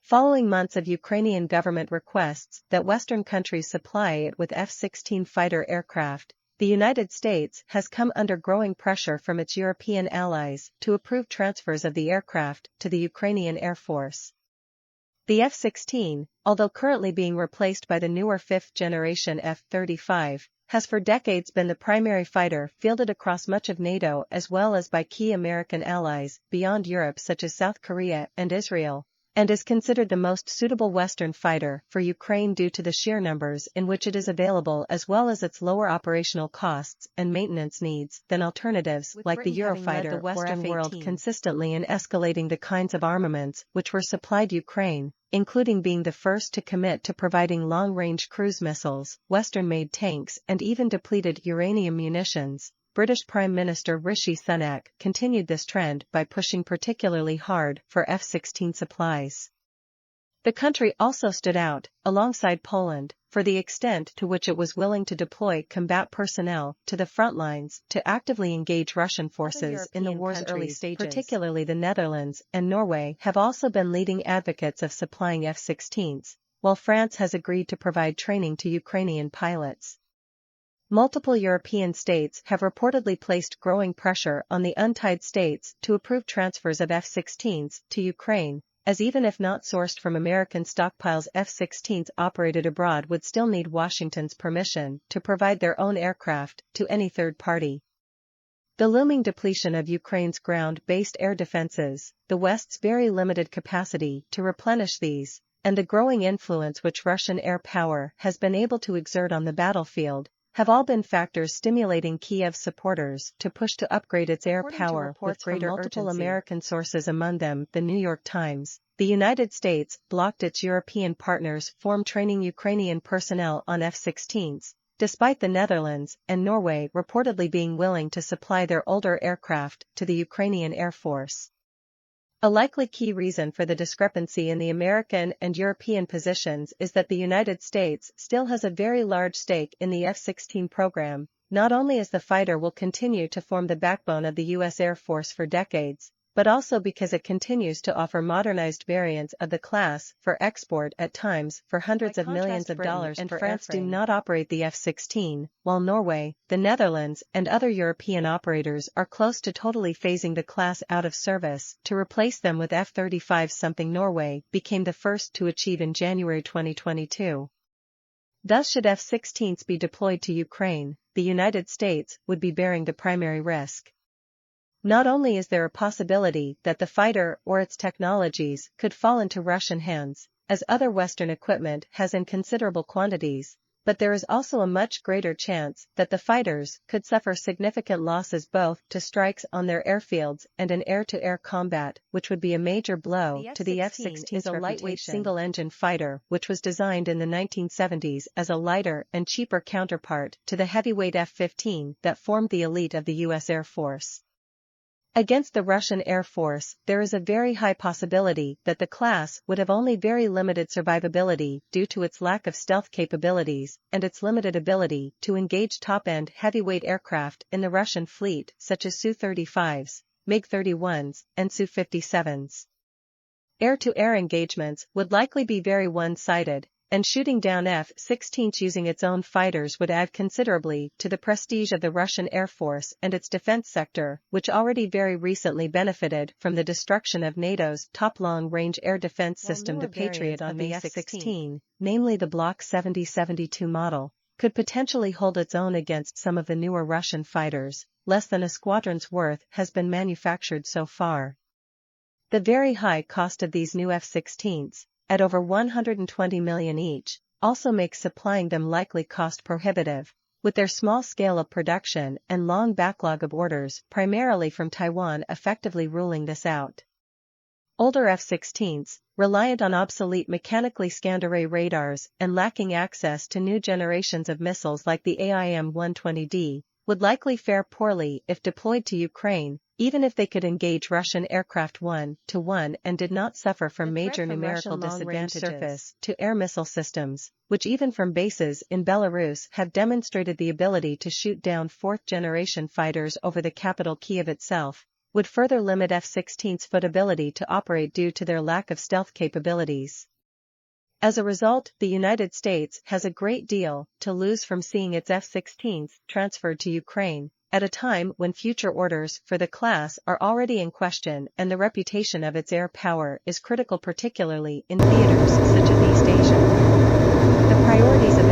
Following months of Ukrainian government requests that Western countries supply it with F-16 fighter aircraft, the United States has come under growing pressure from its European allies to approve transfers of the aircraft to the Ukrainian Air Force. The F-16, although currently being replaced by the newer fifth-generation F-35, has for decades been the primary fighter fielded across much of NATO as well as by key American allies beyond Europe such as South Korea and Israel, and is considered the most suitable Western fighter for Ukraine due to the sheer numbers in which it is available as well as its lower operational costs and maintenance needs than alternatives like the Eurofighter the Western world consistently in escalating the kinds of armaments which were supplied Ukraine, including being the first to commit to providing long-range cruise missiles, Western-made tanks and even depleted uranium munitions. British Prime Minister Rishi Sunak continued this trend by pushing particularly hard for F-16 supplies. The country also stood out, alongside Poland, for the extent to which it was willing to deploy combat personnel to the front lines to actively engage Russian forces in the war's early stages. Particularly the Netherlands and Norway have also been leading advocates of supplying F-16s, while France has agreed to provide training to Ukrainian pilots. Multiple European states have reportedly placed growing pressure on the untied states to approve transfers of F-16s to Ukraine, as even if not sourced from American stockpiles, F-16s operated abroad would still need Washington's permission to provide their own aircraft to any third party. The looming depletion of Ukraine's ground-based air defenses, the West's very limited capacity to replenish these, and the growing influence which Russian air power has been able to exert on the battlefield, have all been factors stimulating Kiev's supporters to push to upgrade its air power with greater multiple urgency. American sources, among them The New York Times, the United States blocked its European partners from training Ukrainian personnel on F-16s, despite the Netherlands and Norway reportedly being willing to supply their older aircraft to the Ukrainian Air Force. A likely key reason for the discrepancy in the American and European positions is that the United States still has a very large stake in the F-16 program, not only as the fighter will continue to form the backbone of the U.S. Air Force for decades, but also because it continues to offer modernized variants of the class for export at times for hundreds of millions of dollars. And France do not operate the F-16, while Norway, the Netherlands and other European operators are close to totally phasing the class out of service to replace them with F-35. Something Norway became the first to achieve in January 2022. Thus, should F-16s be deployed to Ukraine, the United States would be bearing the primary risk. Not only is there a possibility that the fighter or its technologies could fall into Russian hands, as other Western equipment has in considerable quantities, but there is also a much greater chance that the fighters could suffer significant losses both to strikes on their airfields and in air-to-air combat, which would be a major blow to the F-16. Is a lightweight single-engine fighter which was designed in the 1970s as a lighter and cheaper counterpart to the heavyweight F-15 that formed the elite of the U.S. Air Force. Against the Russian Air Force, there is a very high possibility that the class would have only very limited survivability due to its lack of stealth capabilities and its limited ability to engage top-end heavyweight aircraft in the Russian fleet such as Su-35s, MiG-31s, and Su-57s. Air-to-air engagements would likely be very one-sided, and shooting down F-16s using its own fighters would add considerably to the prestige of the Russian Air Force and its defense sector, which already very recently benefited from the destruction of NATO's top long-range air defense system, the Patriot, on the F-16, namely the Block 70-72 model, could potentially hold its own against some of the newer Russian fighters. Less than a squadron's worth has been manufactured so far. The very high cost of these new F-16s, at over $120 million each, also makes supplying them likely cost prohibitive, with their small scale of production and long backlog of orders primarily from Taiwan effectively ruling this out. Older F-16s, reliant on obsolete mechanically scanned array radars and lacking access to new generations of missiles like the AIM-120D, would likely fare poorly if deployed to Ukraine, even if they could engage Russian aircraft one-to-one and did not suffer from major numerical disadvantages. Surface-to-air missile systems, which even from bases in Belarus have demonstrated the ability to shoot down fourth-generation fighters over the capital Kyiv itself, would further limit F-16's footability to operate due to their lack of stealth capabilities. As a result, the United States has a great deal to lose from seeing its F-16s transferred to Ukraine, at a time when future orders for the class are already in question and the reputation of its air power is critical, particularly in theaters such as East Asia. The priorities of